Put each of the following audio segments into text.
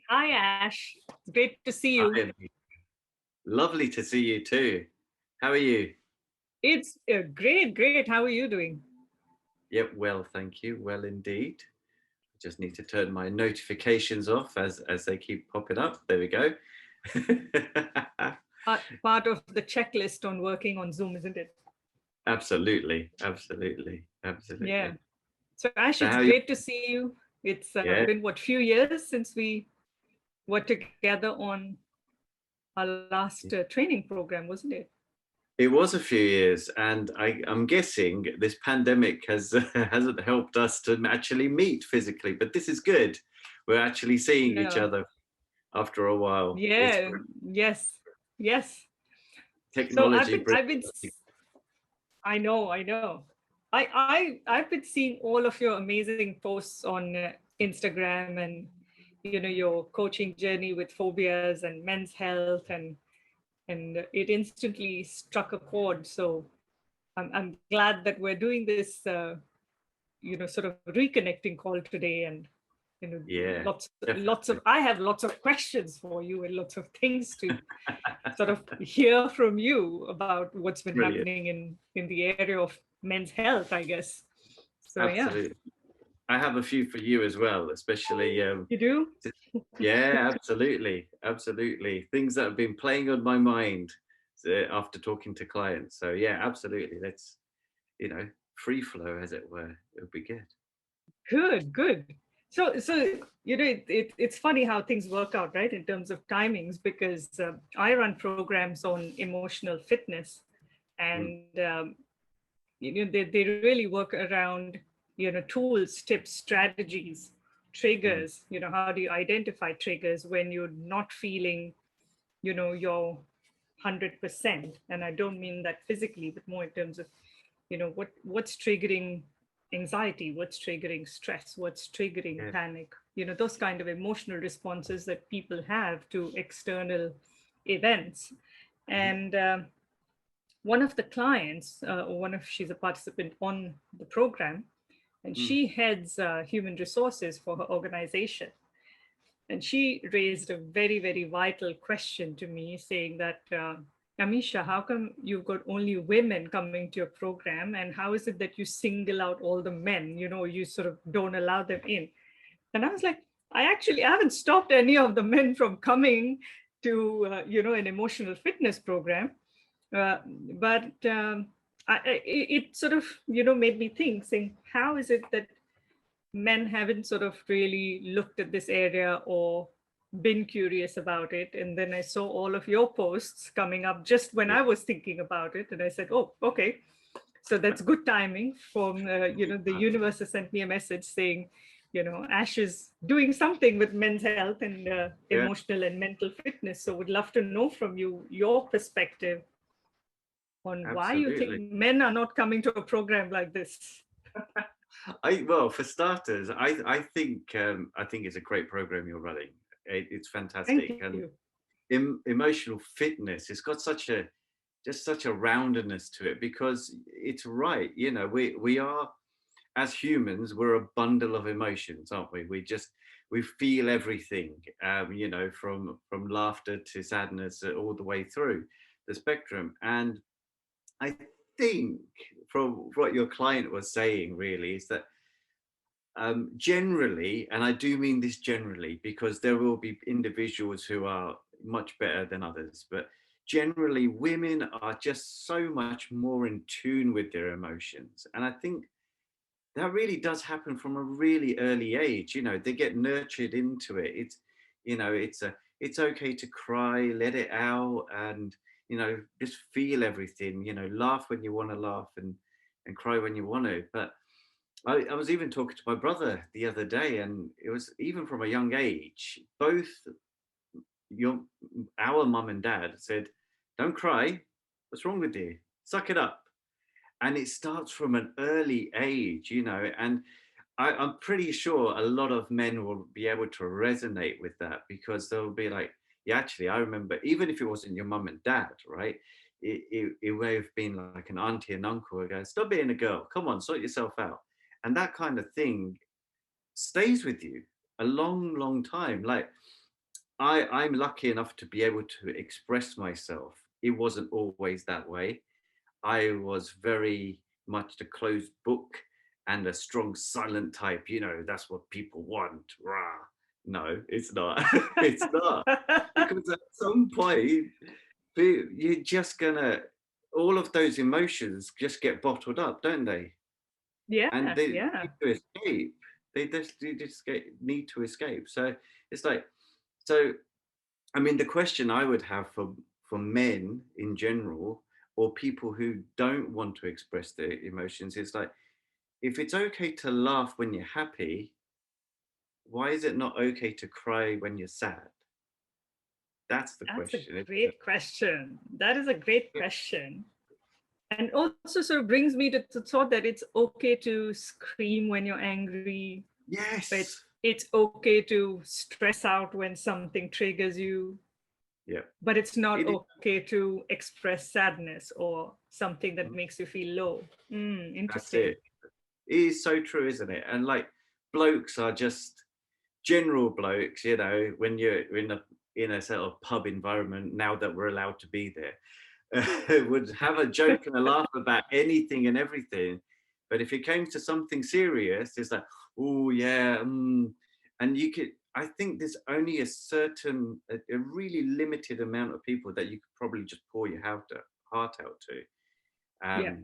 Hi, Ash. It's great to see Hi, you. Emily. Lovely to see you too. How are you? It's great, great. How are you doing? Yep, well, thank you. Well, indeed. I just need to turn my notifications off as they keep popping up. There we go. Part of the checklist on working on Zoom, isn't it? Absolutely, absolutely, Yeah. absolutely. So, Ash, So it's how you? great to see you. It's Yeah, been what few years since we were together on our last training program, wasn't it? it was a few years, and I'm guessing this pandemic has hasn't helped us to actually meet physically. But this is good. We're actually seeing each Yeah. other after a while. It's Yeah. great. Yes. Yes. So Technology brings. I know. I've been seeing all of your amazing posts on Instagram and your coaching journey with phobias and men's health and it instantly struck a chord. So I'm glad that we're doing this sort of reconnecting call today and Yeah, lots of definitely. I have lots of questions for you and lots of things to sort of hear from you about what's been Brilliant. happening in the area of men's health, I guess. So yeah, Absolutely. I have a few for you as well, especially. you do. t- Yeah, absolutely. Absolutely. Things that have been playing on my mind after talking to clients. So, yeah, absolutely. Let's, you know, free flow, as it were. It would be good. Good, good. So it's funny how things work out, right, in terms of timings, because I run programs on emotional fitness, Mm, and they really work around tools, tips, strategies, mm, triggers. How do you identify triggers when you're not feeling your 100%? And I don't mean that physically, but more in terms of what's triggering anxiety, what's triggering stress, what's triggering yeah. panic, those kind of emotional responses that people have to external events. Mhm, And one of the clients, or she's a participant on the program, and mm, she heads human resources for her organization. And she raised a very, very vital question to me, saying that, Amisha, how come you've got only women coming to your program? And how is it that you single out all the men? You sort of don't allow them in. And I was like, I haven't stopped any of the men from coming to, an emotional fitness program. Uh, but it sort of, made me think, saying, how is it that men haven't sort of really looked at this area or been curious about it? And then I saw all of your posts coming up just when yeah. I was thinking about it, and I said, oh, okay, so that's good timing. From the universe has sent me a message saying, Ash is doing something with men's health and Yeah, emotional and mental fitness. So would love to know from you your perspective on why you think absolutely. men are not coming to a program like this. Well, for starters, I think it's a great program you're running. It's Thank fantastic, you. and emotional fitness. It's got such a just such a roundedness to it because it's right. You know, we are as humans, we're a bundle of emotions, aren't we? We feel everything. You know, from laughter to sadness, all the way through the spectrum. And I think from what your client was saying, really, is that generally, and I do mean this generally, because there will be individuals who are much better than others, but generally, women are just so much more in tune with their emotions. And I think that really does happen from a really early age. You know, they get nurtured into it. It's okay to cry, let it out, and just feel everything. You know, laugh when you want to laugh, and cry when you want to. But I was even talking to my brother the other day, and it was even from a young age. Both your our mum and dad said, "Don't cry. What's wrong with you? Suck it up." And it starts from an early age, and I'm pretty sure a lot of men will be able to resonate with that because they'll be like, yeah, actually, I remember, even if it wasn't your mum and dad, right? It may have been like an auntie and uncle who goes, stop being a girl, come on, sort yourself out. And that kind of thing stays with you. a long time. Like I'm lucky enough to be able to express myself. It wasn't always that way. I was very much the closed book and a strong silent type. You know, that's what people want. Rah. No, it's not. It's not. Because at some point, you're just gonna, all of those emotions just get bottled up, don't they? And Yeah, they yeah. need to escape. Need to escape. So it's like, so I mean, the question I would have for men in general, or people who don't want to express their emotions, is like, if it's okay to laugh when you're happy, why is it not okay to cry when you're sad? That's the That's a question, isn't it? great question. That is a great question. And also sort of brings me to the thought that it's okay to scream when you're angry, but Yes. it's okay to stress out when something triggers you, Yeah. but it's not It is. okay to express sadness or something that Mhm. makes you feel low. That's Interesting. it. It is so true, isn't it? And like, blokes are just general blokes, you know, when you're in a sort of pub environment, now that we're allowed to be there, would have a joke and a laugh about anything and everything. But if it came to something serious, it's like, oh yeah, and you could. I think there's only a really limited amount of people that you could probably just pour your heart out to, Yeah,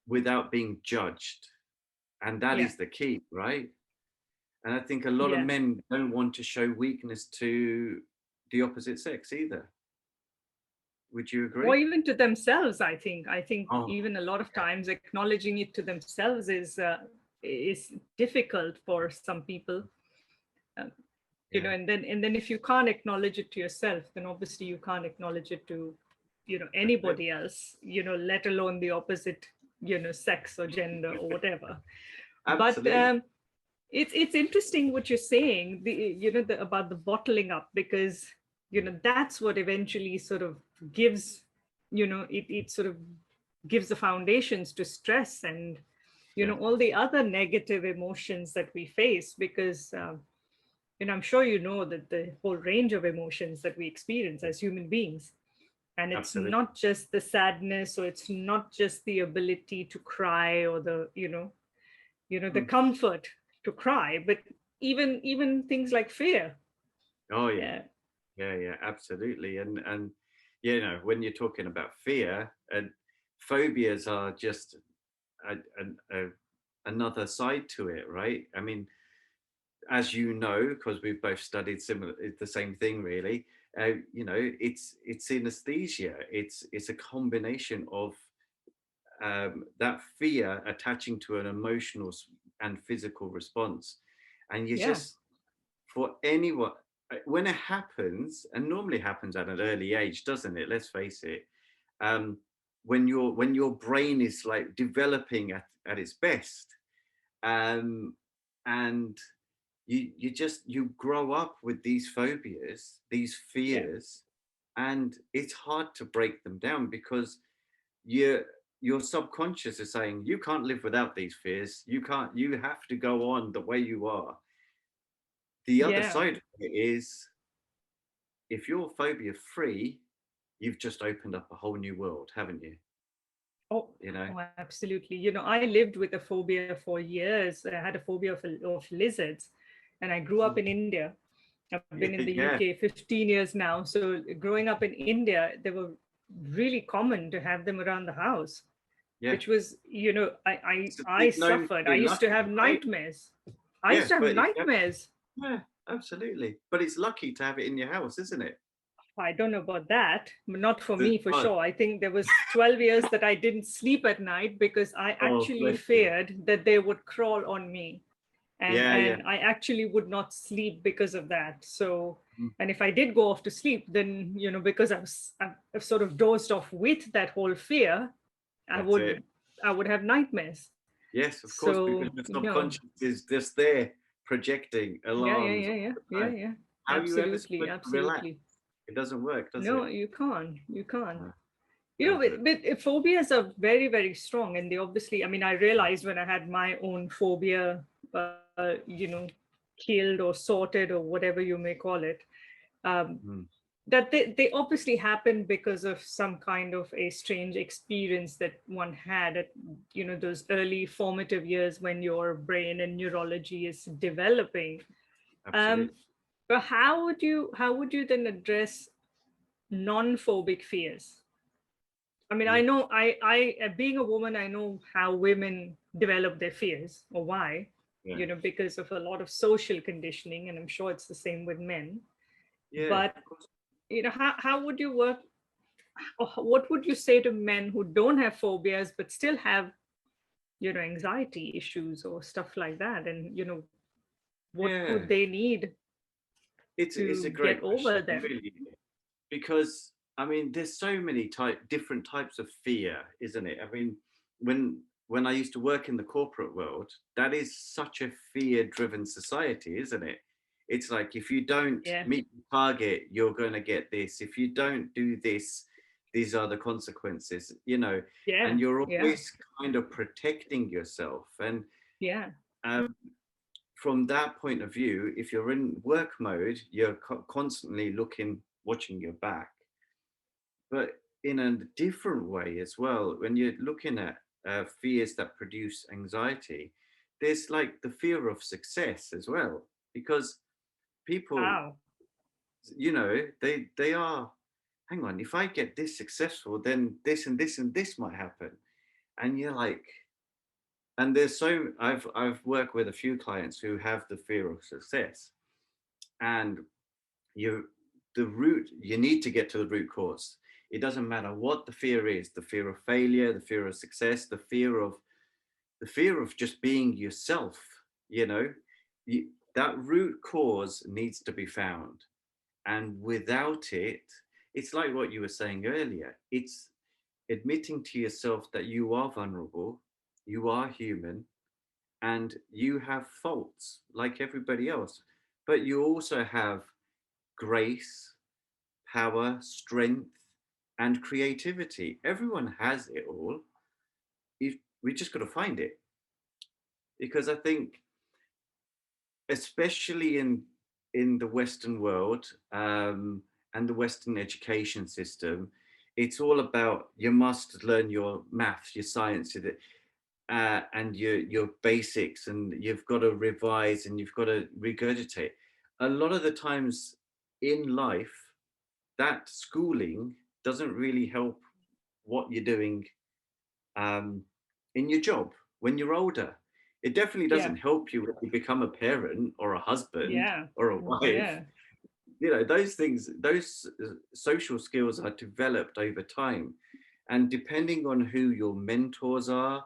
without being judged, and that yeah, is the key, right? And I think a lot of yeah. men don't want to show weakness to the opposite sex either. Would you Or agree? even to themselves. I think Oh, even a lot of times acknowledging it to themselves is difficult for some people. Um, yeah, and then if you can't acknowledge it to yourself, then obviously you can't acknowledge it to that's it. anybody else, let alone the opposite sex or gender or whatever. But Absolutely. it's interesting what you're saying, about the bottling up, because that's what eventually sort of gives, it sort of gives the foundations to stress and Yeah, all the other negative emotions that we face, because I'm sure you know that the whole range of emotions that we experience as human beings, and it's absolutely. not just the sadness, or it's not just the ability to cry, or the the Mm. comfort to cry, but even things like fear. Oh yeah, Yeah, yeah, absolutely. And you know, when you're talking about fear, and phobias are just another side to it, right? I mean, as you know, because we've both studied similar, it's the same thing, really. You know, it's synesthesia. It's a combination of that fear attaching to an emotional and physical response, and you yeah, just, for anyone, when it happens, and normally happens at an early age, doesn't it? Let's face it. Um, when your brain is like developing at its best, um, and you grow up with these phobias, these yeah, fears, and it's hard to break them down because your your subconscious is saying you can't live without these fears. You have to go on the way you are. The other yeah. side of it is, if you're phobia free, you've just opened up a whole new world, haven't you? Oh, You know? oh, absolutely. I lived with a phobia for years. I had a phobia of lizards, and I grew up Mm. in India. I've been in the Yeah, UK 15 years now. So growing up in India, they were really common to have them around the house, yeah. which was, I It's known to suffered. I be used to lucky, have right? nightmares. I used Yeah, to have but if you nightmares. yeah, absolutely. But it's lucky to have it in your house, isn't it? I don't know about that, but not for The- me, for oh, sure. I think there was 12 years that I didn't sleep at night because I oh, actually bless you. feared that they would crawl on me. And Yeah, yeah. and I actually would not sleep because of that. So, Mm, and if I did go off to sleep, then, because I've sort of dozed off with that whole fear, I that's would it. I would have nightmares. Yes, of course, because So, your subconscious is just there projecting yeah, yeah, alarms yeah, all yeah, the yeah, time. yeah. How are you ever Absolutely, supposed to relax? absolutely. It doesn't work, does No, it? you can't. You can't. No, But, does it? but phobias are very, very strong. And they obviously, I mean, I realized when I had my own phobia, uh, you know, healed or sorted or whatever you may call it, um, Mm, that they obviously happen because of some kind of a strange experience that one had at, those early formative years when your brain and neurology is developing. um, absolutely. but how would you then address non-phobic fears? I mean, I Yeah. know, I being a woman, I know how women develop their fears, or why, Yeah. because of a lot of social conditioning, and I'm sure it's the same with men. Yeah. But Of course. how would you work, or what would you say to men who don't have phobias but still have, anxiety issues or stuff like that, and what Yeah. would they need It's a to great get question, over them? really, because I mean, there's so many different types of fear, isn't it? I mean, when I used to work in the corporate world, that is such a fear-driven society, isn't it? It's like if you don't Yeah, meet the target, you're going to get this. If you don't do this, these are the consequences, yeah, and you're yeah, always kind of protecting yourself. And yeah. um, from that point of view, if you're in work mode, you're constantly watching your back. But in a different way as well, when you're looking at fears that produce anxiety, there's like the fear of success as well, because people, Wow. they are, hang on, if I get this successful, then this and this and this might happen. And you're like, and I've worked with a few clients who have the fear of success, and you the root you need to get to the root cause. It doesn't matter what the fear is, the fear of failure, the fear of success, the fear of just being yourself. you know you, that root cause needs to be found, and without it, it's like what you were saying earlier. It's admitting to yourself that you are vulnerable, you are human, and you have faults like everybody else, but you also have grace, power, strength, and creativity. Everyone has it all. We just got to find it, because I think, especially in the Western world, and the Western education system, it's all about you must learn your maths, your science, and your basics, and you've got to revise and you've got to regurgitate. A lot of the times in life, that schooling doesn't really help what you're doing, um, in your job when you're older. It definitely Yeah, doesn't help you when you become a parent or a husband yeah, or a wife. yeah, Those things, those social skills are developed over time. And depending on who your mentors are,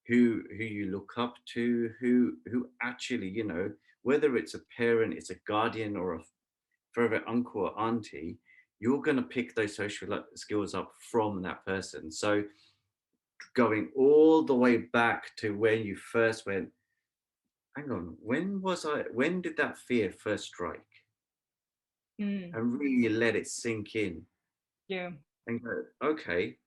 who you look up to, who actually, whether it's a parent, it's a guardian, or a favorite uncle or auntie, you're going to pick those social skills up from that person. So going all the way back to when you first went, hang on, when did that fear first strike? mm, And really let it sink in yeah, and go, okay.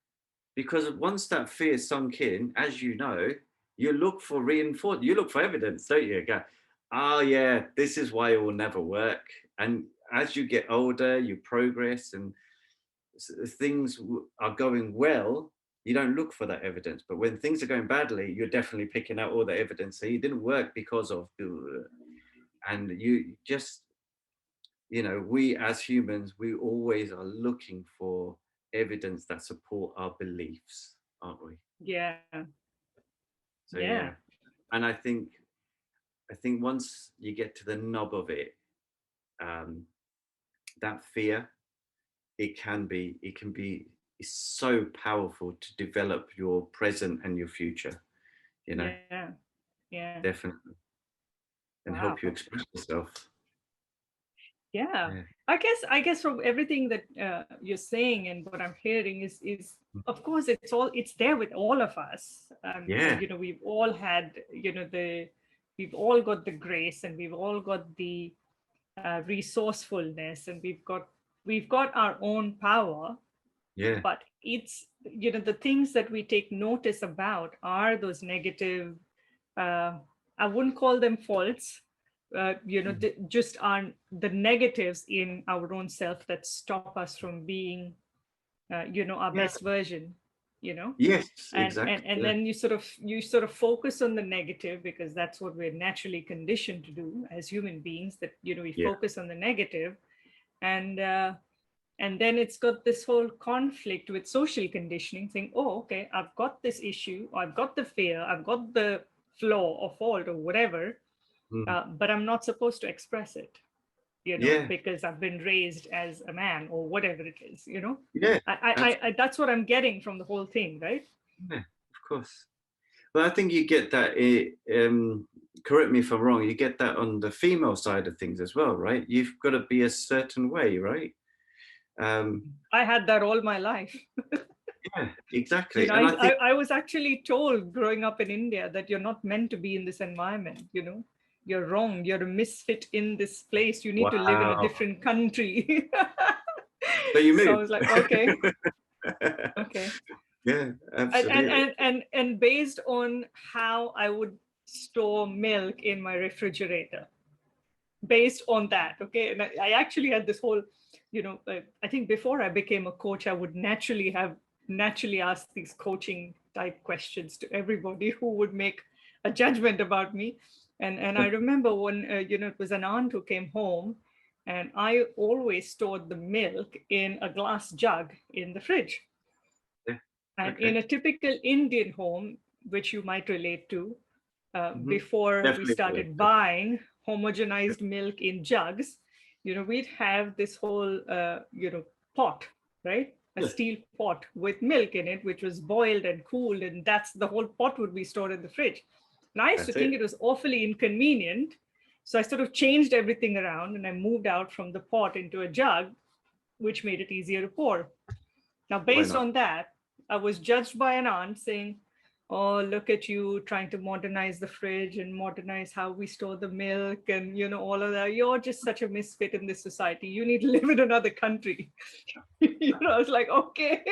Because once that fear sunk in, as you know, you look for reinforcement, you look for evidence, don't you? Go, oh yeah, this is why it will never work. And as you get older, you progress, and things are going well, you don't look for that evidence. But when things are going badly, you're definitely picking out all the evidence. So you didn't work because of, and you just, we as humans, we always are looking for evidence that support our beliefs, aren't we? yeah, So yeah, yeah, and I think once you get to the nub of it, um, that fear, it can be it's so powerful to develop your present and your future. You know, yeah, yeah. definitely, and help you Wow. express yourself. Yeah. Yeah, I guess from everything that you're saying and what I'm hearing is, of course, it's there with all of us. yeah, We've all had, we've all got the grace, and we've all got the resourcefulness, and we've got our own power. yeah, But it's, the things that we take notice about are those negative, uh, I wouldn't call them faults, just aren't the negatives in our own self that stop us from being, our Yeah. best version, you know. Yes, And exactly. and Yeah. then you sort of focus on the negative, because that's what we're naturally conditioned to do as human beings, that we Yeah. focus on the negative. And uh, and then it's got this whole conflict with social conditioning, saying, oh, okay, I've got this issue, I've got the fear, I've got the flaw or fault or whatever, Mm. but I'm not supposed to express it, Yeah. because I've been raised as a man or whatever it is. Yeah. That's what I'm getting from the whole thing, right? Yeah, of course. But I think you get that. Correct me if I'm wrong. You get that on the female side of things as well, right? You've got to be a certain way, right? Um, I had that all my life. yeah, exactly. And I, I I think, I was actually told growing up in India that you're not meant to be in this environment. You're wrong. You're a misfit in this place. You need to live in a wow. different country. So you So I moved. was like, okay, okay. Yeah, and and absolutely. and and, and based on how I would store milk in my refrigerator, based on that, okay. And I actually had this whole, I think before I became a coach, I would naturally ask these coaching type questions to everybody who would make a judgment about me. And I remember when it was an aunt who came home, and I always stored the milk in a glass jug in the fridge. Yeah. And in Okay. a typical Indian home, which you might relate to, Hmm. before we Definitely. started buying homogenized milk in jugs, we'd have this whole, pot, right? A Yeah, steel pot with milk in it, which was boiled and cooled, and that's the whole pot would be stored in the fridge. And I used to that's think it. it was awfully inconvenient. So I sort of changed everything around, and I moved out from the pot into a jug, which made it easier to pour. Now, Why based not? on that, I was judged by an aunt saying, oh, look at you trying to modernize the fridge and modernize how we store the milk and, all of that. You're just such a misfit in this society. You need to live in another country. I was like, okay,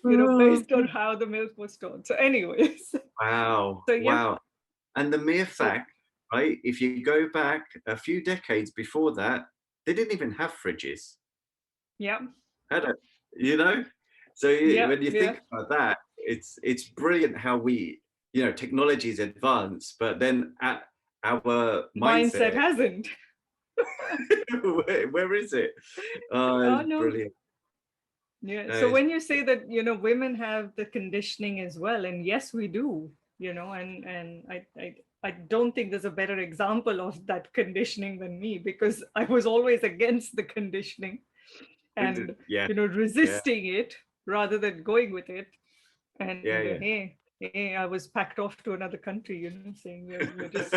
Oh, based on how the milk was stored. So, anyways, wow. so yeah. Wow. And the mere So, fact, right, if you go back a few decades before that, they didn't even have fridges. yeah, Had it, you know? So yeah, when you yeah. think about that, it's brilliant how technology is advanced, but then our Mindset mindset, hasn't. where is it? Oh, Oh, it's no. brilliant. Yeah. So It's when you say that, women have the conditioning as well, and yes, we do, and I don't think there's a better example of that conditioning than me, because I was always against the conditioning and, yeah, yeah, resisting it rather than going with it. yeah, And yeah. hey, I was packed off to another country, saying you're just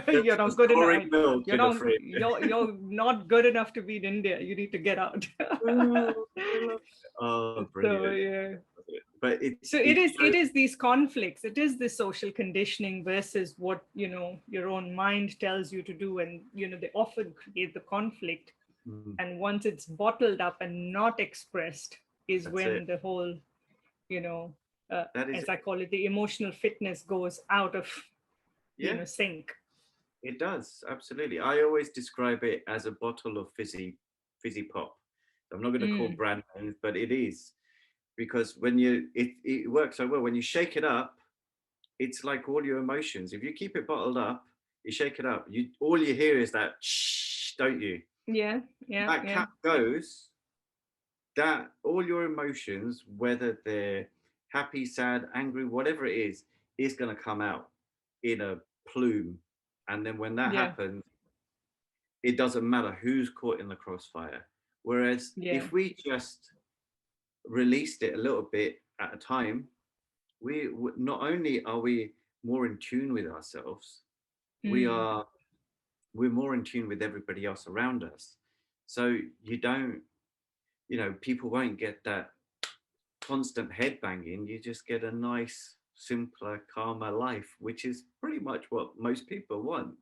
you're Just not good enough. storing milk You're in a not fridge. you're not good enough to be in India. You need to get out. Oh, I love it. Oh, So brilliant. yeah. But So it is these conflicts. It is the social conditioning versus what your own mind tells you to do, and they often create the conflict. mm, And once it's bottled up and not expressed, is that's it. when the whole, you know, That is as it. I call it, the emotional fitness goes out of Yeah, sync. it does. Absolutely. I always describe it as a bottle of fizzy pop. I'm not going to call Mm, brand names, but it is because when it works so well. When you shake it up, it's like all your emotions. If you keep it bottled up, you shake it up. All you hear is that shh, don't you? yeah, yeah, That yeah, cap goes, that all your emotions, whether they're happy, sad, angry, whatever it is going to come out in a plume. And then when that yeah, happens, it doesn't matter who's caught in the crossfire. Whereas yeah. if we just released it a little bit at a time, not only are we more in tune with ourselves, we Mm, are we're more in tune with everybody else around us. So people won't get that constant head banging. You just get a nice, simpler, calmer life, which is pretty much what most people want,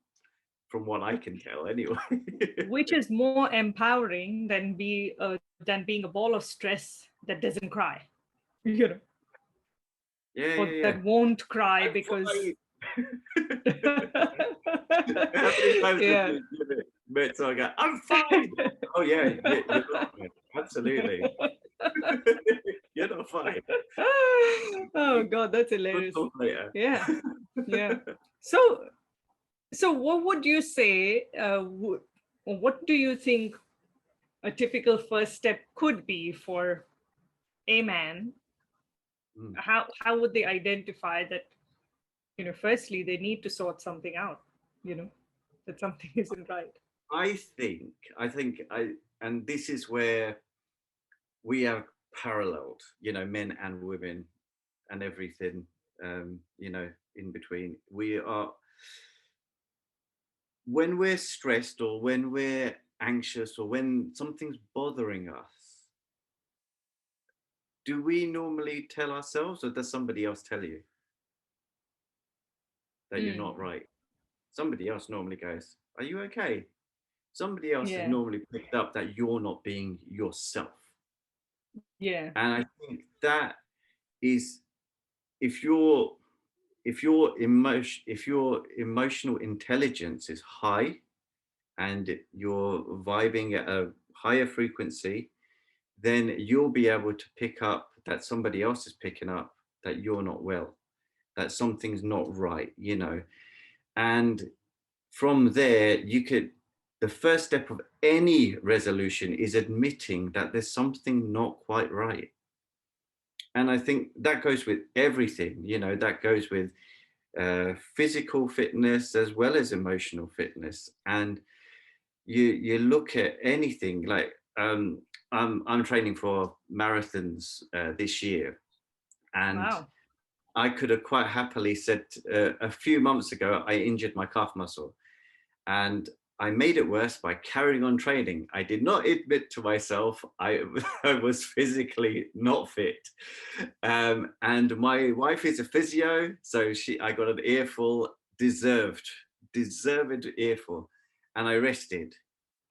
from what I can tell, anyway. which is more empowering than being a ball of stress that doesn't cry, you know, Yeah, or yeah, yeah. that won't cry I'm because fine. How many times have Yeah. you met someone go, I'm fine? Oh yeah, you're not fine. Absolutely. You're not fine. Oh God, that's We'll hilarious. talk later. Yeah, yeah. So, so what would you say? What do you think a typical first step could be for a man? Mm. How would they identify that? Firstly, they need to sort something out. You know, that something isn't right. I think, and this is where we are paralleled, men and women and everything, in between. We are, when we're stressed or when we're anxious or when something's bothering us, do we normally tell ourselves or does somebody else tell you that you're not Mm, right? Somebody else normally goes, are you okay? Somebody else has yeah, normally picked up that you're not being yourself. yeah, And I think that is, if your if your emotional intelligence is high and you're vibing at a higher frequency, then you'll be able to pick up that somebody else is picking up that you're not well, that something's not right. And from there, the first step of any resolution is admitting that there's something not quite right. And I think that goes with everything, that goes with physical fitness as well as emotional fitness. And you look at anything like, I'm training for marathons this year, and wow, I could have quite happily said a few months ago I injured my calf muscle, and I made it worse by carrying on training. I did not admit to myself I, I was physically not fit. And my wife is a physio, so I got an earful, deserved earful, and I rested.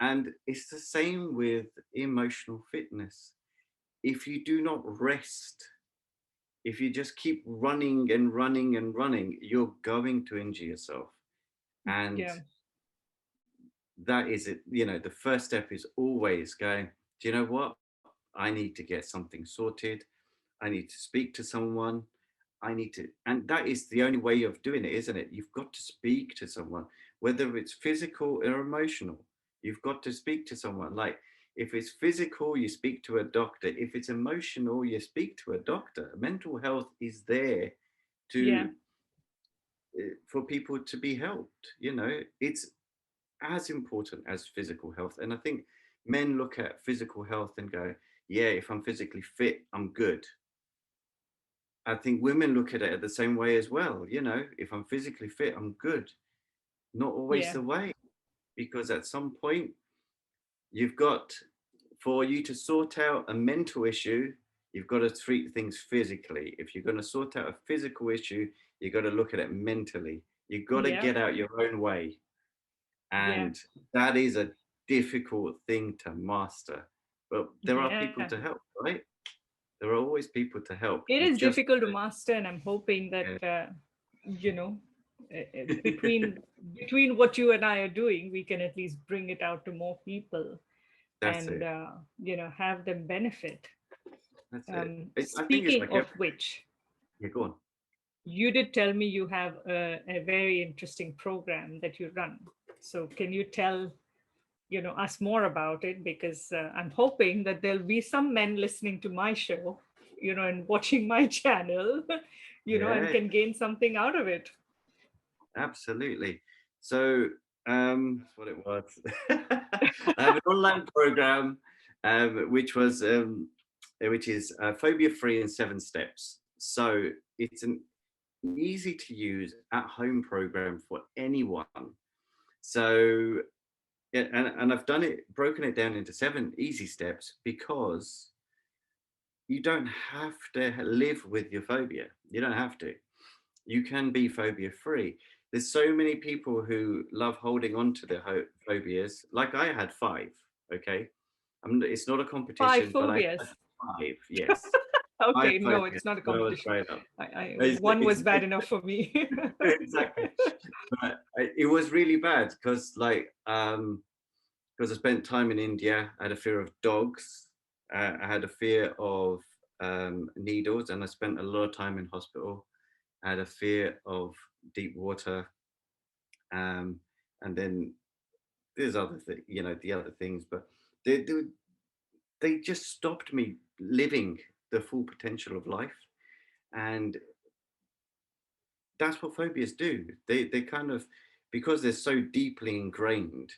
And it's the same with emotional fitness. If you do not rest, if you just keep running and running and running, you're going to injure yourself. And yeah, that is it. The first step is always going, do you know what? I need to get something sorted. I need to speak to someone. And that is the only way of doing it, isn't it? You've got to speak to someone, whether it's physical or emotional. You've got to speak to someone. Like, if it's physical, you speak to a doctor. If it's emotional, you speak to a doctor. Mental health is there yeah, to for people to be helped. It's as important as physical health. And I think men look at physical health and go, yeah, if I'm physically fit, I'm good. I think women look at it the same way as well. If I'm physically fit, I'm good. Not always yeah, the way, because at some point, you've got, for you to sort out a mental issue, you've got to treat things physically. If you're going to sort out a physical issue, you've got to look at it mentally. You've got to yeah, get out your own way. yeah, And that is a difficult thing to master. But there are people yeah. to help, right? There are always people to help. It You is just, difficult to master, and I'm hoping that yeah, you know, between what you and I are doing, we can at least bring it out to more people, that's and it. have them benefit. That's it. I think it's Speaking like of every, which, yeah, go on. you did tell me you have a very interesting program that you run. So can you tell us more about it? Because I'm hoping that there'll be some men listening to my show, and watching my channel, and Yeah, can gain something out of it. absolutely. So that's what it was. I have an online program, which is phobia free in 7 steps. So it's an easy to use at home program for anyone. So yeah, and I've broken it down into 7 easy steps, because you don't have to live with your phobia. You don't have to. You can be phobia free. There's so many people who love holding on to their phobias. Like, I had five. Okay, it's not a Five competition, but I had phobias. five. Yes, I Okay, no, phobia. it's not a That was competition. straight up. One was bad enough for me. Exactly. But it was really bad because, like, because I spent time in India, I had a fear of dogs. I had a fear of needles, and I spent a lot of time in hospital. I had a fear of deep water, um, and then there's other the other things, but they they just stopped me living the full potential of life, and that's what phobias do. They kind of, because they're so deeply ingrained,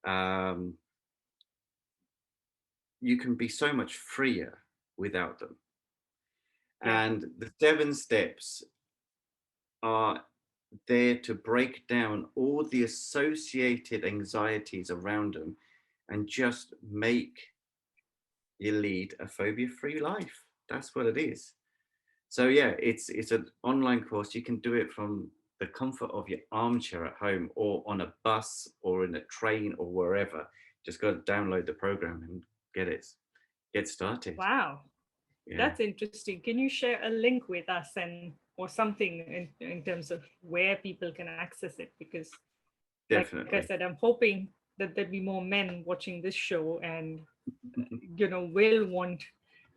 um, you can be so much freer without them. Yeah. And the 7 steps are there to break down all the associated anxieties around them and just make you lead a phobia free life. That's what it is. So yeah, it's an online course. You can do it from the comfort of your armchair at home or on a bus or in a train or wherever. Just got to download the program and get started. Wow. Yeah, That's interesting. Can you share a link with us and or something in terms of where people can access it? Because like I said, definitely. I'm hoping that there'll be more men watching this show and will want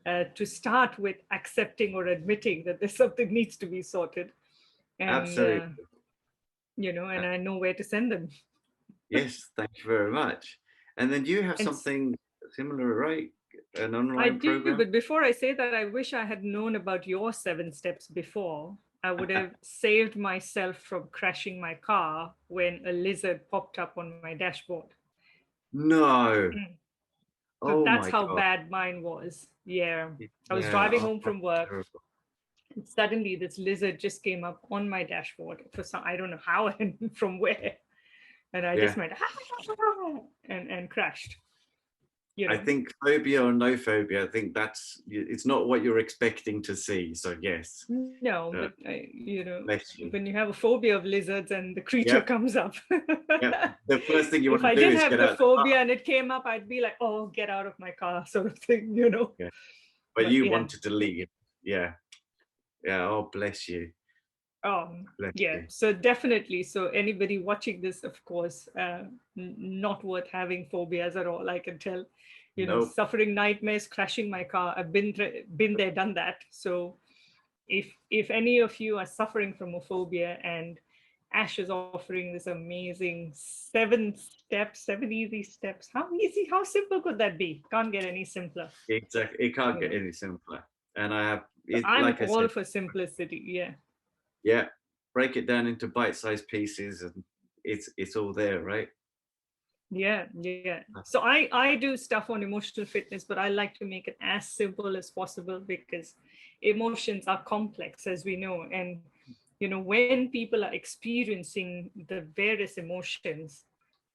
to start with accepting or admitting that there's something needs to be sorted, and Absolutely. and I know where to send them. Yes, thank you very much. And then you have And something similar, right? An I online do, program? but before I say that, I wish I had known about your 7 steps before. I would have saved myself from crashing my car when a lizard popped up on my dashboard. No. Mm. So Oh that's my how God. bad mine was. Yeah. I was Yeah, driving oh, home that's from work. terrible. And suddenly, this lizard just came up on my dashboard for some, I don't know how and from where. And I just Yeah. went, and crashed, you I know. think phobia or no phobia, I think it's not what you're expecting to see. So yes, No, uh, but bless you. when you have a phobia of lizards and the creature Yep, comes up, yep. The first thing you if want I to do didn't is have get the out of the car. phobia and it came up, I'd be like, oh, get out of my car, sort of thing. Yeah. But But you yeah, wanted to leave. Yeah. Yeah. Oh, bless you. Bless yeah. you. So definitely, so anybody watching this, of course, not worth having phobias at all. I can tell, Nope. suffering nightmares, crashing my car. I've been there, done that. So if any of you are suffering from a phobia, and Ash is offering this amazing 7 steps, 7 easy steps. How simple could that be? Can't get any simpler. Exactly. It can't You get know, any simpler. And I have it, I'm like I all said, for simplicity. Yeah. yeah, break it down into bite-sized pieces and it's all there, right? Yeah. So I do stuff on emotional fitness, but I like to make it as simple as possible because emotions are complex, as we know. And when people are experiencing the various emotions,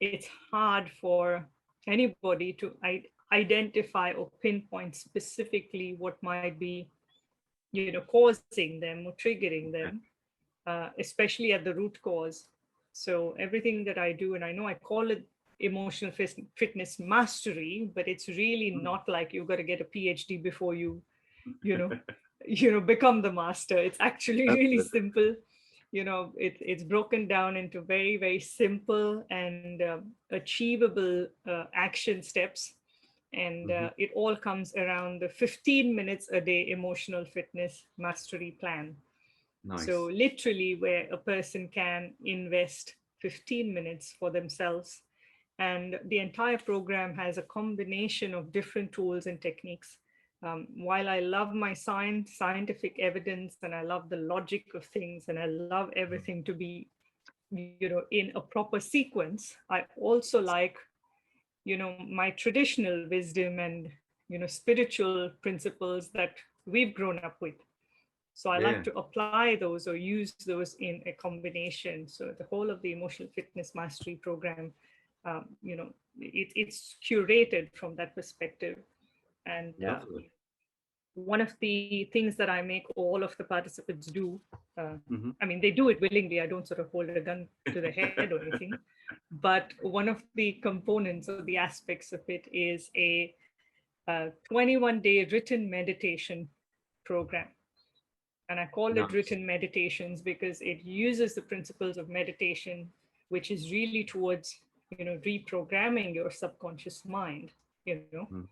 it's hard for anybody to identify or pinpoint specifically what might be causing them or triggering Okay. them, especially at the root cause. So everything that I do, and I know I call it emotional fitness mastery, but it's really Mm. not like you've got to get a PhD before you know, become the master. It's actually really Absolutely. simple. It's broken down into very, very simple and achievable action steps. And Hmm. it all comes around the 15 minutes a day emotional fitness mastery plan. So, Nice. literally, where a person can invest 15 minutes for themselves. And the entire program has a combination of different tools and techniques. While I love my scientific evidence, and I love the logic of things, and I love everything to be, in a proper sequence, I also like, my traditional wisdom and, spiritual principles that we've grown up with. So I like Yeah. to apply those or use those in a combination. So the whole of the emotional fitness mastery program, it's curated from that perspective. And Lovely. one of the things that I make all of the participants do, Hmm. I mean, they do it willingly. I don't sort of hold a gun to the head or anything. But one of the components or the aspects of it is a 21-day written meditation program. And I call it Nice. written meditations because it uses the principles of meditation, which is really towards, reprogramming your subconscious mind, Mm.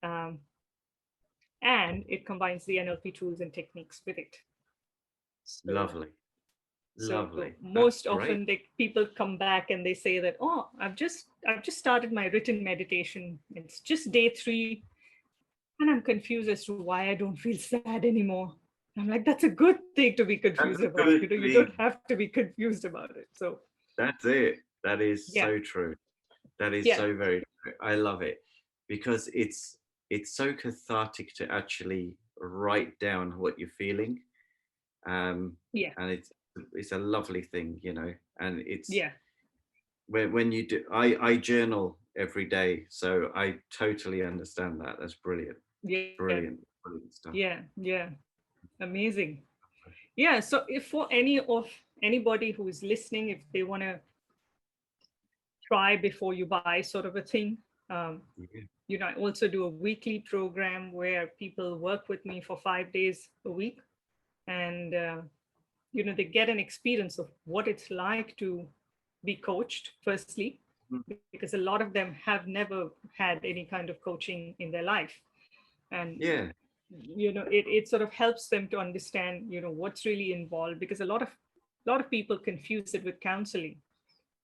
um, and it combines the NLP tools and techniques with it. So, Lovely. so Lovely. That's most great. often people come back and they say that, oh, I've just started my written meditation. It's just day 3, and I'm confused as to why I don't feel sad anymore. I'm like, that's a good thing to be confused That's a about. good You don't thing. have to be confused about it. So That's it. That is yeah, so true. That is yeah, so very true. I love it because it's so cathartic to actually write down what you're feeling. Um, yeah, and it's a lovely thing, and it's yeah, when you do I journal every day, so I totally understand that. That's brilliant. yeah, Brilliant, brilliant stuff. yeah, yeah. Amazing. Yeah. So if for anybody who is listening, if they want to try before you buy sort of a thing, um, Yeah. I also do a weekly program where people work with me for 5 days a week, and they get an experience of what it's like to be coached firstly, Mm. because a lot of them have never had any kind of coaching in their life. And Yeah. it sort of helps them to understand what's really involved, because a lot of people confuse it with counseling,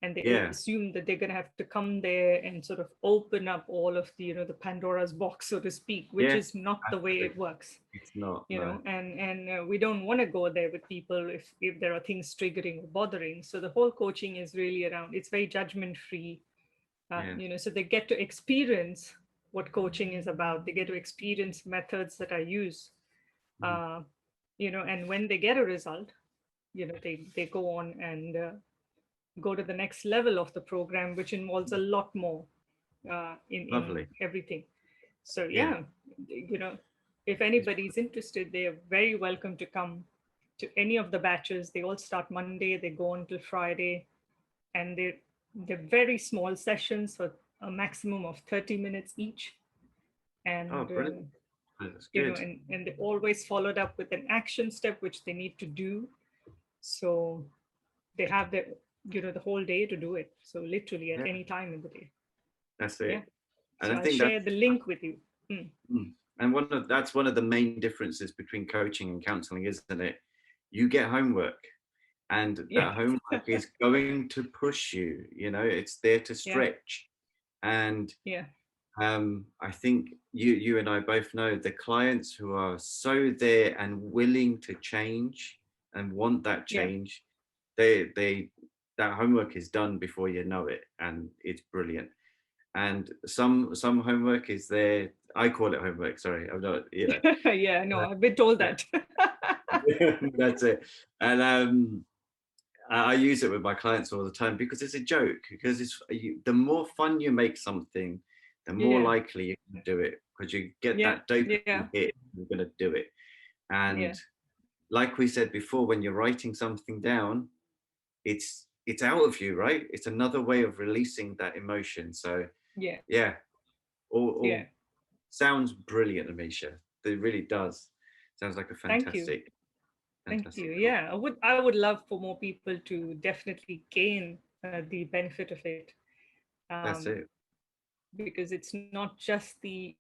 and they Yeah. assume that they're going to have to come there and sort of open up all of the Pandora's box, so to speak, which Yes. is not the way it Absolutely. works. It's not. No. And we don't want to go there with people if there are things triggering or bothering. So the whole coaching is really around, it's very judgment free. Yeah. So they get to experience what coaching is about. They get to experience methods that I use, Mm. uh, and when they get a result, they go on and go to the next level of the program, which involves a lot more in Lovely. everything. So Yeah. yeah, if It's anybody's interested, they are very welcome to come to any of the batches. They all start Monday, they go until Friday, and they're very small sessions for a maximum of 30 minutes each. oh And brilliant. That's good. and they always followed up with an action step which they need to do. So they have the whole day to do it. So literally at Yeah. any time in the day. That's Yeah. it. And So I I'll think share that's the link with you. Mm. and that's one of the main differences between coaching and counseling, isn't it? You get homework, and Yeah. that homework is going to push you. It's there to Yeah. stretch. And Yeah. I think you and I both know the clients who are so there and willing to change and want that Yeah. change, they that homework is done before you know it, and it's brilliant. And some homework is there. I call it homework. Sorry, I'm not. Yeah. No, I've been told that. That's it. And I use it with my clients all the time because it's a joke. Because the more fun you make something, the more Yeah. likely you can do it because you get Yeah. that Yeah. dopamine hit. You're going to do it. And Yeah. like we said before, when you're writing something down, it's out of you, right? It's another way of releasing that emotion. So Yeah. yeah, all Yeah. sounds brilliant, Amisha. It really does. Sounds like a Thank you. fantastic, Thank you. fantastic course. Yeah. I would love for more people to definitely gain the benefit of it. That's Um, it. because it's not just the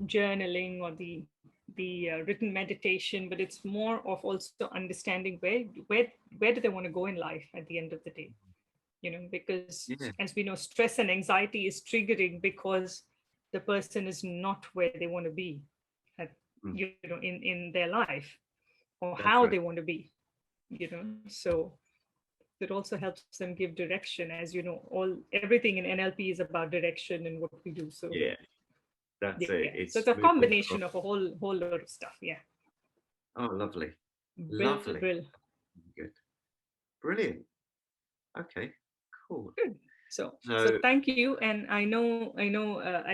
journaling or the written meditation, but it's more of also understanding where do they want to go in life at the end of the day. Because Yeah. as we know, stress and anxiety is triggering because the person is not where they want to be at, Mm, in their life, or how that's they right. want to be. So it also helps them give direction. As you know, all everything in NLP is about direction and what we do. So Yeah, that's yeah, it. so it's a It's moving combination across. of a whole lot of stuff. Yeah. Oh, lovely, Brill, lovely. brill. Good, brilliant. Okay, cool. So So thank you, and I know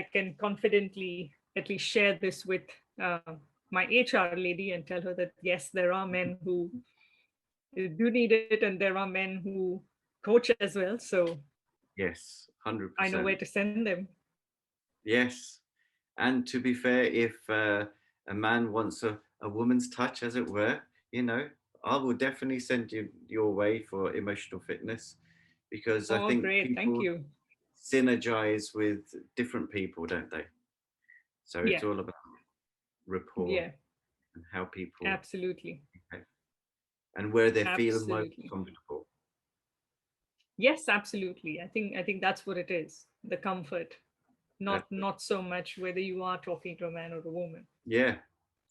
I can confidently at least share this with uh, my HR lady and tell her that yes, there are men who do need it, and there are men who coach as well. So yes, I know where 100%. to send them. Yes. And to be fair, if a man wants a a woman's touch, as it were, you know, I will definitely send you your way for emotional fitness, because I Oh, think great. Thank people you. synergize with different people, don't they? So it's Yeah. all about rapport Yeah. and how people Absolutely. behave and where they feel most Absolutely. comfortable. Yes, absolutely. I think that's what it is. The comfort. Not That's it. not so much whether you are talking to a man or a woman. Yeah,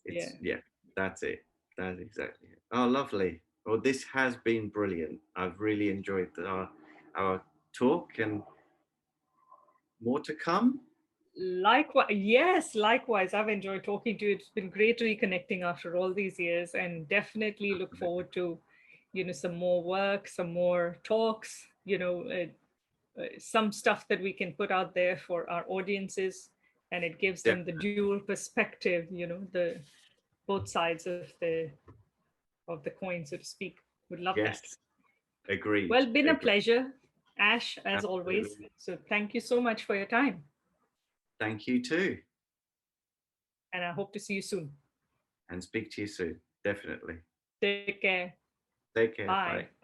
Yeah. yeah, that's it. That's exactly it. Oh, lovely. Well, this has been brilliant. I've really enjoyed our talk, and more to come. Likewise, yes, likewise. I've enjoyed talking to you. It's been great reconnecting after all these years, and definitely look Absolutely. forward to, some more work, some more talks, some stuff that we can put out there for our audiences, and it gives them the Definitely. dual perspective, the both sides of the coin, so to speak. Would love that. Yes, agreed. Well, been a Agreed. pleasure, Ash, as always. Absolutely. So thank you so much for your time, Thank you too. and I hope to see you soon. And speak to you soon. Definitely. Take care. Take care. Bye. Bye.